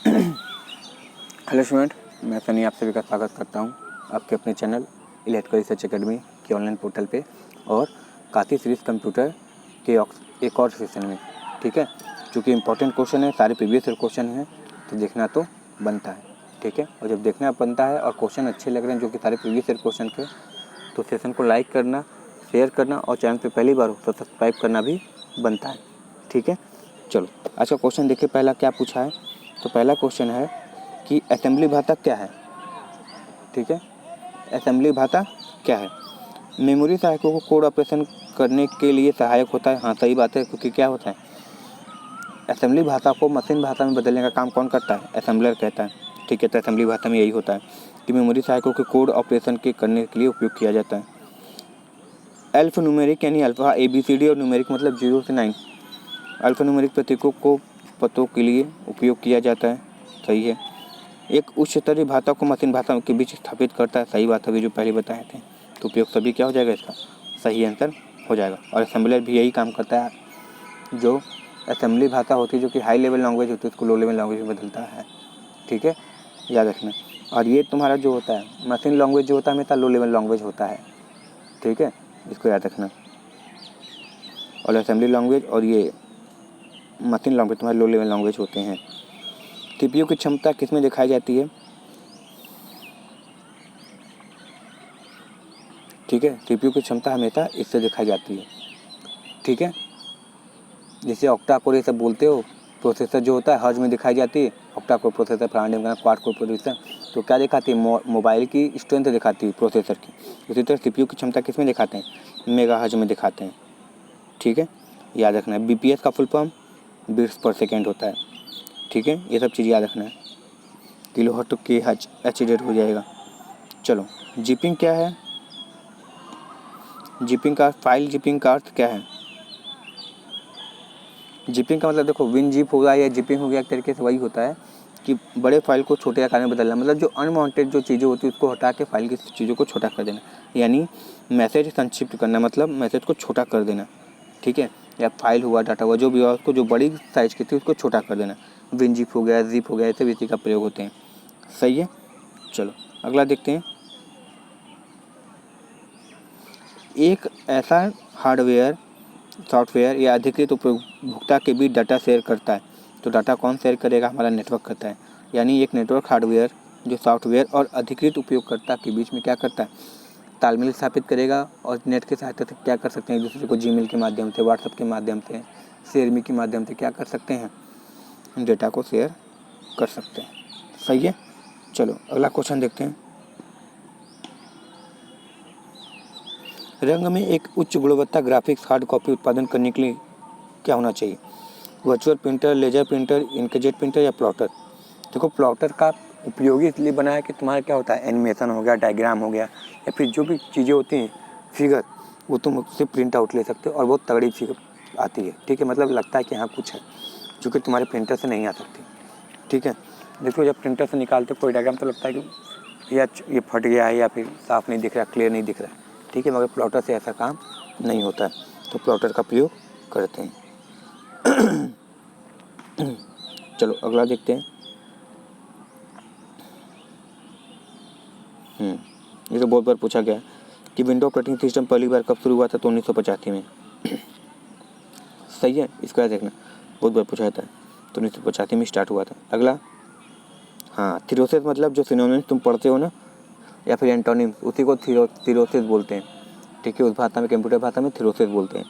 Hello student, मैं सनी आप सभी का स्वागत करता हूं आपके अपने चैनल इलेक्ट्रिकल रिसर्च एकेडमी के ऑनलाइन पोर्टल पे और काती सीरीज कंप्यूटर के एक और सेशन में। ठीक है, चूँकि इंपॉर्टेंट क्वेश्चन है, सारे प्रीवियस ईयर क्वेश्चन हैं तो देखना तो बनता है। ठीक है, और जब देखना बनता है और क्वेश्चन अच्छे लग रहे हैं जो कि सारे प्रीवियस ईयर क्वेश्चन के, तो सेशन को लाइक करना, शेयर करना और चैनल पर पहली बार हो तो सब्सक्राइब करना भी बनता है। ठीक है, चलो आज का क्वेश्चन देखिए। पहला क्या पूछा है, तो पहला क्वेश्चन है कि असेंबली भाषा क्या है। ठीक है, असेंबली भाषा क्या है। मेमोरी सहायकों को कोड ऑपरेशन करने के लिए सहायक होता है। हाँ सही बात है, क्योंकि क्या होता है, असेंबली भाषा को मशीन भाषा में बदलने का काम कौन करता है, असेंबलर कहता है। ठीक है, तो असेंबली भाषा में यही होता है कि मेमोरी सहायकों के कोड ऑपरेशन के करने के लिए उपयोग किया जाता है। अल्फ न्यूमेरिक यानी अल्फा ABCD और न्यूमेरिक मतलब 0 से 9 अल्फा न्यूमेरिक प्रतीकों को पतों के लिए उपयोग किया जाता है। सही है। एक उच्च स्तरीय भाषा को मशीन भाषा के बीच स्थापित करता है। सही बात अभी जो पहले बताए थे, तो उपयोग सभी क्या हो जाएगा, इसका सही आंसर हो जाएगा। और असेंबलर भी यही काम करता है, जो असेंबली भाषा होती है जो कि हाई लेवल लैंग्वेज होती है उसको लो लेवल लैंग्वेज में बदलता है। ठीक है, याद रखना। और ये तुम्हारा जो होता है मशीन लैंग्वेज जो होता है हमेशा लो लेवल लैंग्वेज होता है। ठीक है, इसको याद रखना। और असेंबली लैंग्वेज और ये मशीन लैंग्वेज तुम्हारे लो लेवल लैंग्वेज होते हैं। CPU की क्षमता किस में दिखाई जाती है। ठीक है, CPU की क्षमता हमेशा इससे दिखाई जाती है। ठीक है, जैसे ऑक्टा कोर ये सब बोलते हो, प्रोसेसर जो होता है हर्ज में दिखाई जाती है। Octa core processor, quad core processor, तो क्या दिखाती है, मोबाइल की स्ट्रेंथ दिखाती है प्रोसेसर की। उसी तरह CPU की क्षमता किस में दिखाते हैं, मेगा हर्ज में दिखाते हैं। ठीक है, याद रखना है। BPS का फुल फॉर्म बिट्स पर सेकेंड होता है। ठीक है, ये सब चीज़ याद रखना है। किलोहर्ट्ज़ तो KH HZ हो जाएगा। चलो, जिपिंग क्या है। जिपिंग का फाइल जिपिंग का अर्थ क्या है। जिपिंग का मतलब देखो, विन जिप होगा या जिपिंग हो गया, एक तरीके से वही होता है कि बड़े फाइल को छोटे आकार में बदलना। मतलब जो अनवांटेड जो चीज़ें होती है उसको हटा के फाइल की चीज़ों को छोटा कर देना, यानी मैसेज संक्षिप्त करना, मतलब मैसेज को छोटा कर देना। ठीक है, या फाइल हुआ, डाटा हुआ, जो भी हुआ, उसको जो बड़ी साइज़ की थी उसको छोटा कर देना। विन जिप हो गया, जिप हो गया, ऐसे भी इसी का प्रयोग होते हैं। सही है, चलो अगला देखते हैं। एक ऐसा हार्डवेयर, सॉफ्टवेयर या अधिकृत उपभोक्ता के बीच डाटा शेयर करता है। तो डाटा कौन शेयर करेगा, हमारा नेटवर्क करता है। यानी एक नेटवर्क हार्डवेयर जो सॉफ्टवेयर और अधिकृत उपयोगकर्ता के बीच में क्या करता है, तालमेल स्थापित करेगा। और नेट की सहायता से क्या कर सकते हैं, एक दूसरे को जीमेल के माध्यम से, व्हाट्सएप के माध्यम से, शेयरमी के माध्यम से क्या कर सकते हैं, डेटा को शेयर कर सकते हैं। सही है, चलो अगला क्वेश्चन देखते हैं। रंग में एक उच्च गुणवत्ता ग्राफिक्स हार्ड कॉपी उत्पादन करने के लिए क्या होना चाहिए, virtual printer, laser printer, inkjet printer या प्लॉटर। देखो, प्लॉटर का उपयोगी इसलिए बना है कि तुम्हारा क्या होता है, एनिमेशन हो गया, डायग्राम हो गया, या फिर जो भी चीज़ें होती हैं फिगर, वो तुम उससे प्रिंट आउट ले सकते हो और बहुत तगड़ी फिगर आती है। ठीक है, मतलब लगता है कि हाँ कुछ है, जो कि तुम्हारे प्रिंटर से नहीं आ सकती। ठीक है, देखो जब प्रिंटर से निकालते कोई डायग्राम तो लगता है कि ये फट गया है या फिर साफ़ नहीं दिख रहा, क्लियर नहीं दिख रहा। ठीक है, मगर प्लॉटर से ऐसा काम नहीं होता है, तो प्लॉटर का प्रयोग करते हैं। चलो अगला देखते हैं। ये तो बहुत बार पूछा गया कि विंडो ऑपरेटिंग सिस्टम पहली बार कब शुरू हुआ था, तो 1985 में। सही है, इसका देखना, बहुत बार पूछा जाता है, तो 1985 में स्टार्ट हुआ था। अगला, हाँ, थीरोसिस मतलब जो सिनोनिम्स तुम पढ़ते हो ना, या फिर एंटोनिम्स, उसी को थीरोसिस बोलते हैं। ठीक है, उस भाषा में, कंप्यूटर भाषा में थीरोसिस बोलते हैं।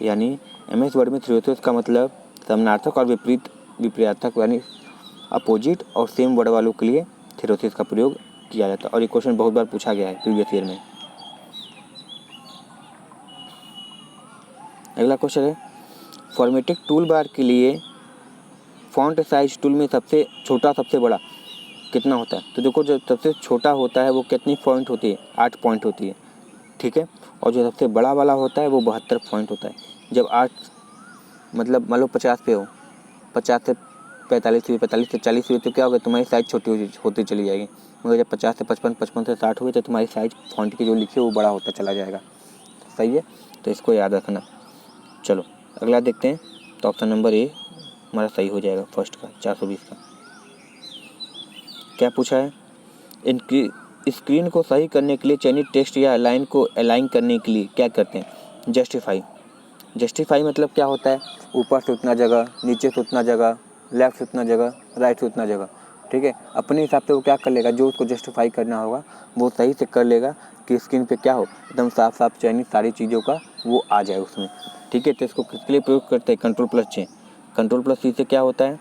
यानी MS वर्ड में थीरोसिस का मतलब समानार्थक और विपरीतार्थक यानी अपोजिट और सेम वर्ड वालों के लिए थीरोसिस का प्रयोग किया जाता है। और ये क्वेश्चन बहुत बार पूछा गया है प्रीवियस ईयर में। अगला क्वेश्चन है, फॉर्मेटिक टूल बार के लिए फॉन्ट साइज टूल में सबसे छोटा सबसे बड़ा कितना होता है। तो देखो, जो सबसे छोटा होता है वो कितनी पॉइंट होती है, 8 पॉइंट होती है। ठीक है, और जो सबसे बड़ा वाला होता है वो 72 पॉइंट होता है। जब 8 मतलब मान लो 50 पे हो, 50 से 45 हुई, 45 से 40 हुई, तो क्या होगा, तुम्हारी साइज़ छोटी होती चली जाएगी। मगर जब 50 से 55, 55 से 60 हुई तो तुम्हारी साइज़ फॉन्ट की जो लिखी है वो बड़ा होता चला जाएगा। सही है, तो इसको याद रखना। चलो अगला देखते हैं। तो ऑप्शन नंबर ए हमारा सही हो जाएगा, फर्स्ट का 420 का। क्या पूछा है, इनकी स्क्रीन को सही करने के लिए चयनित टेक्स्ट या लाइन को अलाइन करने के लिए क्या करते हैं, जस्टिफाई। जस्टिफाई मतलब क्या होता है, ऊपर से उतना जगह, नीचे से उतना जगह, लेफ्ट से उतना जगह, राइट से उतना जगह, ठीक है। अपने हिसाब से वो क्या कर लेगा, जो उसको जस्टिफाई करना होगा वो सही से कर लेगा कि स्क्रीन पे क्या हो, एकदम साफ साफ चयनित सारी चीज़ों का वो आ जाए उसमें, ठीक है। तो इसको किसके लिए प्रयोग करते हैं, कंट्रोल+C। कंट्रोल+C से क्या होता है,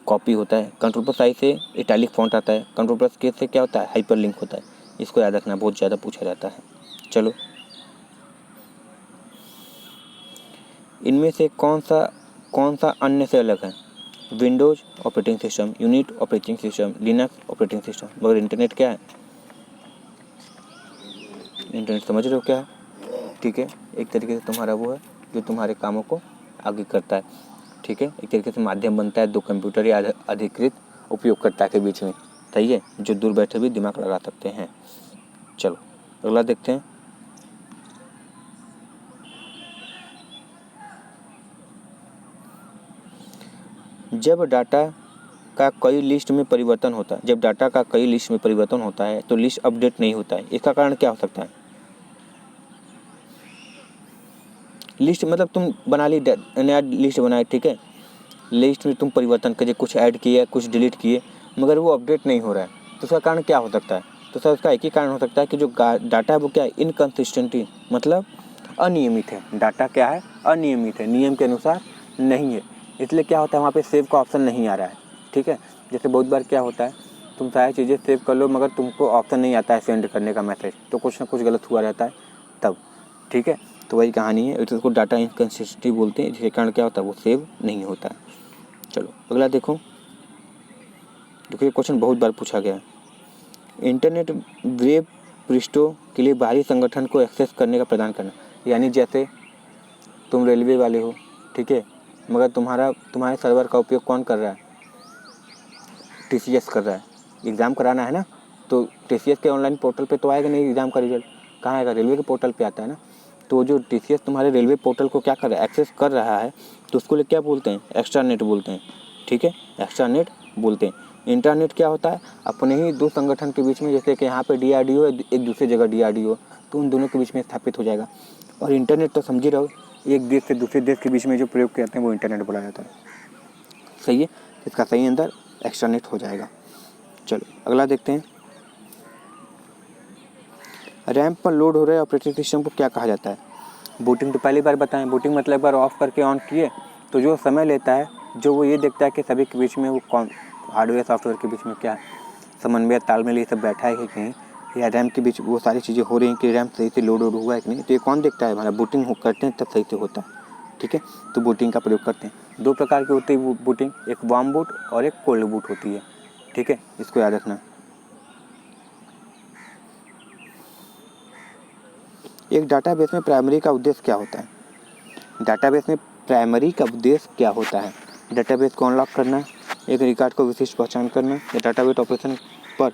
कॉपी होता है। कंट्रोल+I से इटैलिक फॉन्ट आता है। कंट्रोल+K से क्या होता है, हाइपरलिंक होता है। इसको याद रखना, बहुत ज़्यादा पूछा जाता है। चलो, इनमें से कौन सा अन्य से अलग है, Windows operating system, unit operating system, Linux operating system. मगर इंटरनेट क्या है, इंटरनेट समझ रहे हो क्या है, ठीक है। एक तरीके से तुम्हारा वो है जो तुम्हारे कामों को आगे करता है, ठीक है। एक तरीके से माध्यम बनता है दो कंप्यूटर या अधिकृत उपयोगकर्ता के बीच में, सही है, जो दूर बैठे भी दिमाग लगा सकते हैं। चलो अगला देखते हैं। जब डाटा का कई लिस्ट में परिवर्तन होता है, जब डाटा का कई लिस्ट में परिवर्तन होता है तो लिस्ट अपडेट नहीं होता है। इसका कारण क्या हो सकता है, लिस्ट मतलब तुम बना ली, नया लिस्ट बनाए, ठीक है, लिस्ट में तुम परिवर्तन करिए, कुछ ऐड किए, कुछ डिलीट किए, मगर वो अपडेट नहीं हो रहा है, तो उसका कारण क्या हो सकता है। तो सर उसका एक ही कारण हो सकता है कि जो डाटा है वो क्या है, इनकन्सिस्टेंटी, मतलब अनियमित है। डाटा क्या है, अनियमित है, नियम के अनुसार नहीं है, इसलिए क्या होता है वहाँ पे सेव का ऑप्शन नहीं आ रहा है, ठीक है। जैसे बहुत बार क्या होता है, तुम सारी चीज़ें सेव कर लो मगर तुमको ऑप्शन नहीं आता है सेंड करने का मैसेज, तो कुछ ना कुछ गलत हुआ रहता है तब, ठीक है। तो वही कहानी है, इसको डाटा इनकन्सिस्टेंटी बोलते हैं, जिसके कारण क्या होता है, वो सेव नहीं होता है। चलो अगला देखो, ये क्वेश्चन बहुत बार पूछा गया है। इंटरनेट वेब पृष्ठों के लिए बाहरी संगठन को एक्सेस करने का प्रदान करना, यानी जैसे तुम रेलवे वाले हो, ठीक है, मगर तुम्हारे सर्वर का उपयोग कौन कर रहा है, TCS कर रहा है। एग्ज़ाम कराना है ना, तो TCS के ऑनलाइन पोर्टल पे तो आएगा नहीं एग्ज़ाम का रिजल्ट, कहाँ आएगा, रेलवे के पोर्टल पे आता है ना। तो जो TCS तुम्हारे रेलवे पोर्टल को क्या कर रहा है, एक्सेस कर रहा है, तो उसको लिए क्या बोलते हैं, एक्स्ट्रानेट बोलते हैं, ठीक है, एक्स्ट्रानेट बोलते हैं। इंटरनेट क्या होता है, अपने ही दो संगठन के बीच में, जैसे कि यहाँ पे DRDO है, एक दूसरी जगह DRDO, तो उन दोनों के बीच में स्थापित हो जाएगा। और इंटरनेट तो समझ ही रहो, एक देश से दूसरे देश के बीच में जो प्रयोग करते हैं वो इंटरनेट बोला जाता है, सही है। इसका सही आंसर एक्स्ट्रानेट हो जाएगा। चलो अगला देखते हैं। रैम पर लोड हो रहे ऑपरेटिंग सिस्टम को क्या कहा जाता है, बूटिंग। तो पहली बार बताएं, बूटिंग मतलब एक बार ऑफ करके ऑन किए तो जो समय लेता है, जो वो ये देखता है कि सभी के बीच में वो कौन हार्डवेयर सॉफ्टवेयर के बीच में क्या समन्वय तालमेल ये सब बैठा है कि नहीं, या रैम के बीच वो सारी चीज़ें हो रही हैं कि रैम सही से लोड हुआ है कि नहीं, तो ये कौन देखता है, हमारा बूटिंग करते हैं तब सही से होता है, ठीक है। तो बूटिंग का प्रयोग करते हैं। दो प्रकार की होती है बूटिंग, एक वार्म बूट और एक कोल्ड बूट होती है, ठीक है, इसको याद रखना। एक डाटाबेस में प्राइमरी का उद्देश्य क्या होता है, डाटाबेस में प्राइमरी का उद्देश्य क्या होता है, डाटाबेस को अनलॉक करना, एक रिकॉर्ड को विशिष्ट पहचान करना, या डाटाबेस ऑपरेशन पर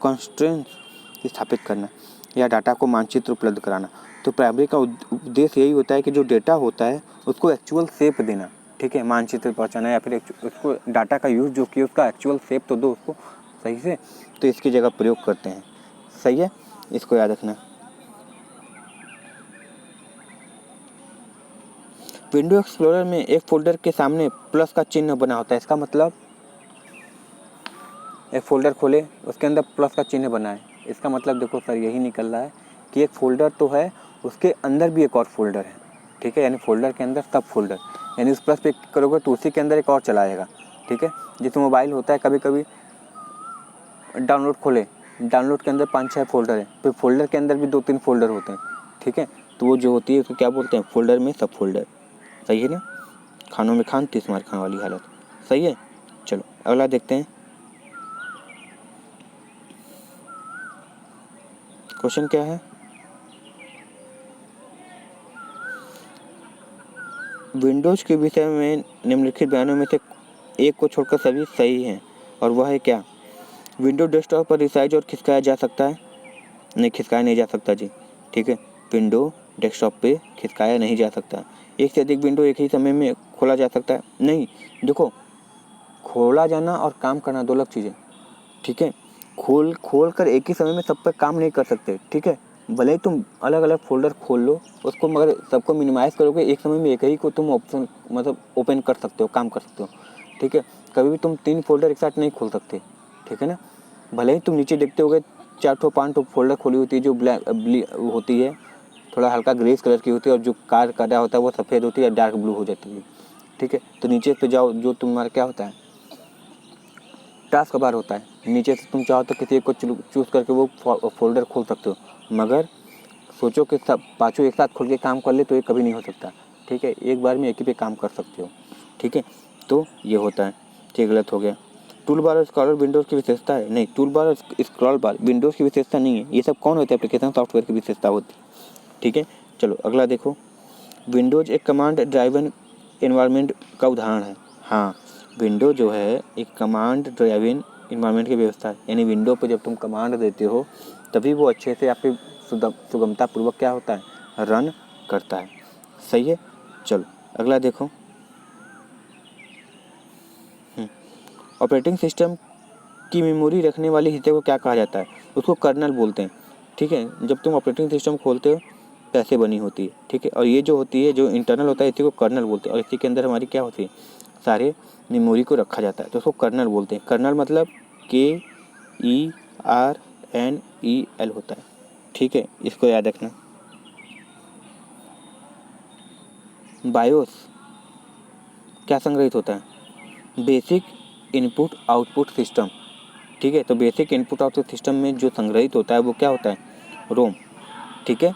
कंस्ट्रेंट्स स्थापित करना, या डाटा को मानचित्र उपलब्ध कराना। तो प्राइमरी का उद्देश्य यही होता है कि जो डेटा होता है उसको एक्चुअल शेप देना, ठीक है, मानचित्र पहुँचाना, या फिर उसको डाटा का यूज़ जो कि उसका एक्चुअल शेप तो दो उसको सही से, तो इसकी जगह प्रयोग करते हैं, सही है, इसको याद रखना। विंडो एक्सप्लोरर में एक फोल्डर के सामने प्लस का चिन्ह बना होता है, इसका मतलब एक फ़ोल्डर खोले उसके अंदर प्लस का चिन्ह बना है, इसका मतलब देखो सर यही निकल रहा है कि एक फ़ोल्डर तो है, उसके अंदर भी एक और फोल्डर है, ठीक है, यानी फ़ोल्डर के अंदर सब फोल्डर, यानी उस प्लस पे क्लिक करोगे तो उसी के अंदर एक और चला आएगा, ठीक है। जैसे मोबाइल होता है, कभी कभी डाउनलोड खोले, डाउनलोड के अंदर 5-6 फोल्डर है, फिर फोल्डर के अंदर भी 2-3 फोल्डर होते हैं, ठीक है, तो वो जो होती है उसको क्या बोलते हैं, फोल्डर में सब फोल्डर, सही है ना, खानों में खान तीस मार खान वाली हालत, सही है। चलो अगला देखते हैं। क्वेश्चन क्या है, विंडोज़ के विषय में निम्नलिखित बयानों में से एक को छोड़कर सभी सही हैं, और वह है क्या, विंडो डेस्कटॉप पर रिसाइज और खिसकाया जा सकता है, नहीं खिसकाया नहीं जा सकता जी, ठीक है, विंडो डेस्कटॉप पे खिसकाया नहीं जा सकता। एक से अधिक विंडो एक ही समय में खोला जा सकता है, नहीं, देखो खोला जाना और काम करना दो अलग चीज़ें, ठीक है। खोल कर एक ही समय में सब पर काम नहीं कर सकते, ठीक है। भले ही तुम अलग अलग फोल्डर खोल लो उसको, मगर सबको मिनिमाइज़ करोगे एक समय में एक ही को तुम ऑप्शन मतलब ओपन कर सकते हो, काम कर सकते हो, ठीक है। कभी भी तुम 3 फोल्डर एक साथ नहीं खोल सकते, ठीक है ना। भले ही तुम नीचे देखते होगे 4 5 फोल्डर खोली होती है जो ब्लैक होती है, थोड़ा हल्का ग्रेस कलर की होती है, और जो कार कटा होता है वो सफ़ेद होती है या डार्क ब्लू हो जाती है, ठीक है। तो नीचे पे जाओ, जो तुम्हारा क्या होता है टास्क बार होता है, नीचे से तुम चाहो तो किसी एक को चूज़ करके वो फोल्डर खोल सकते हो, मगर सोचो कि सब पाँचों एक साथ खोल के काम कर ले तो ये कभी नहीं हो सकता, ठीक है। एक बार में एक ही पे काम कर सकते हो, ठीक है। तो ये होता है, ये गलत हो गया। टूल बार और स्क्रॉलर विंडोज़ की विशेषता है? नहीं, टूल बार और स्क्रॉल बार विंडोज़ की विशेषता नहीं है, ये सब कौन होते हैं एप्लीकेशन सॉफ्टवेयर की विशेषता होती है, ठीक है। चलो अगला देखो, विंडोज़ एक कमांड ड्राइवन एनवायरनमेंट का उदाहरण है। हाँ, विंडो जो है एक कमांड ड्राइवन एनवायरनमेंट की व्यवस्था है, यानी विंडो पे जब तुम कमांड देते हो तभी वो अच्छे से आपके सुगमतापूर्वक क्या होता है, रन करता है, सही है। चलो अगला देखो, ऑपरेटिंग सिस्टम की मेमोरी रखने वाले हिस्से को क्या कहा जाता है? उसको कर्नल बोलते हैं, ठीक है। जब तुम ऑपरेटिंग सिस्टम खोलते हो तो ऐसे बनी होती है, ठीक है। और ये जो होती है, जो इंटरनल होता है, इसी को कर्नल बोलते हैं, और इसी के अंदर हमारी क्या होती है, सारे मेमोरी को रखा जाता है, तो उसको कर्नल बोलते हैं। कर्नल मतलब KERNEL होता है, ठीक है, इसको याद रखना। बायोस क्या संग्रहित होता है? बेसिक इनपुट आउटपुट सिस्टम, ठीक है। तो बेसिक इनपुट आउटपुट सिस्टम में जो संग्रहित होता है वो क्या होता है, रोम, ठीक है।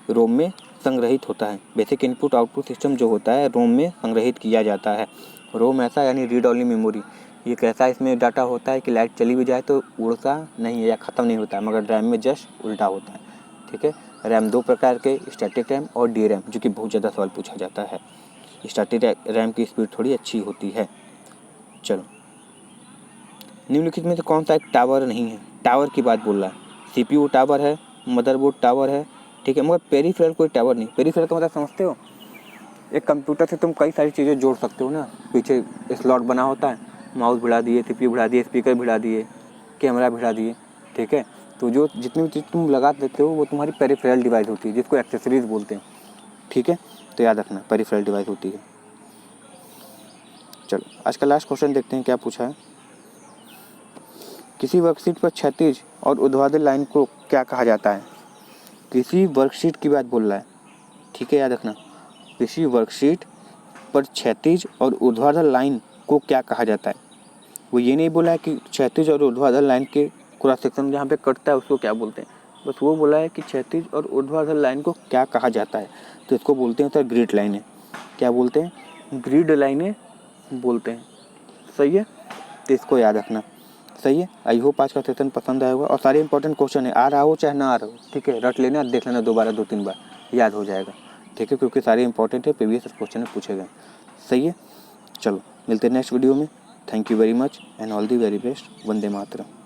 रोम में संग्रहित होता है, बेसिक इनपुट आउटपुट सिस्टम जो होता है रोम में संग्रहित किया जाता है। रोम ऐसा यानी रीड ओनली मेमोरी, ये कैसा इसमें डाटा होता है कि लाइट चली भी जाए तो उड़ता नहीं है या ख़त्म नहीं होता है, मगर रैम में जस्ट उल्टा होता है, ठीक है। रैम 2 प्रकार के, स्टैटिक रैम और DRAM, जो कि बहुत ज़्यादा सवाल पूछा जाता है। स्टैटिक रैम की स्पीड थोड़ी अच्छी होती है। चलो, निम्नलिखित में से कौन सा एक टावर नहीं है? टावर की बात बोल रहा है, CPU टावर है, मदरबोर्ड टावर है, ठीक है, मगर पेरीफेरल कोई टावर नहीं। पेरीफेरल का मतलब समझते हो, एक कंप्यूटर से तुम कई सारी चीज़ें जोड़ सकते हो ना, पीछे स्लॉट बना होता है, माउस भिड़ा दिए, CPU भिड़ा दिए, स्पीकर भिड़ा दिए, कैमरा भिड़ा दिए, ठीक है। तो जो जितनी भी चीज़ तुम लगा देते हो वो तुम्हारी पेरीफेरल डिवाइस होती है, जिसको एक्सेसरीज बोलते हैं, ठीक है। तो याद रखना, पेरीफेरल डिवाइस होती है। चलो आज का लास्ट क्वेश्चन देखते हैं क्या पूछा है। किसी वर्कशीट पर क्षैतिज और ऊर्ध्वाधर लाइन को क्या कहा जाता है? किसी वर्कशीट की बात बोल रहा है, ठीक है, याद रखना। किसी वर्कशीट पर क्षैतिज और ऊर्ध्वाधर लाइन को क्या कहा जाता है? वो ये नहीं बोला है कि क्षैतिज और ऊर्ध्वाधर लाइन के क्रॉस सेक्शन जहाँ पे कटता है उसको क्या बोलते हैं, बस वो बोला है कि क्षैतिज और ऊर्ध्वाधर लाइन को क्या कहा जाता है। तो इसको बोलते हैं सर ग्रिड लाइनें। क्या बोलते हैं? ग्रिड लाइनें बोलते हैं, सही है। तो इसको याद रखना, सही है। आई होप आज का सेशन पसंद आया होगा, और सारे इंपॉर्टेंट क्वेश्चन है, आ रहा हो चाहे ना आ रहा हो, ठीक है, रट लेना, देख लेना दोबारा 2-3 बार, याद हो जाएगा, ठीक है, क्योंकि सारे इंपॉर्टेंट है, प्रीवियस क्वेश्चन में पूछे गए, सही है। चलो मिलते हैं नेक्स्ट वीडियो में। Thank you very much and all the very best. Vande Mataram.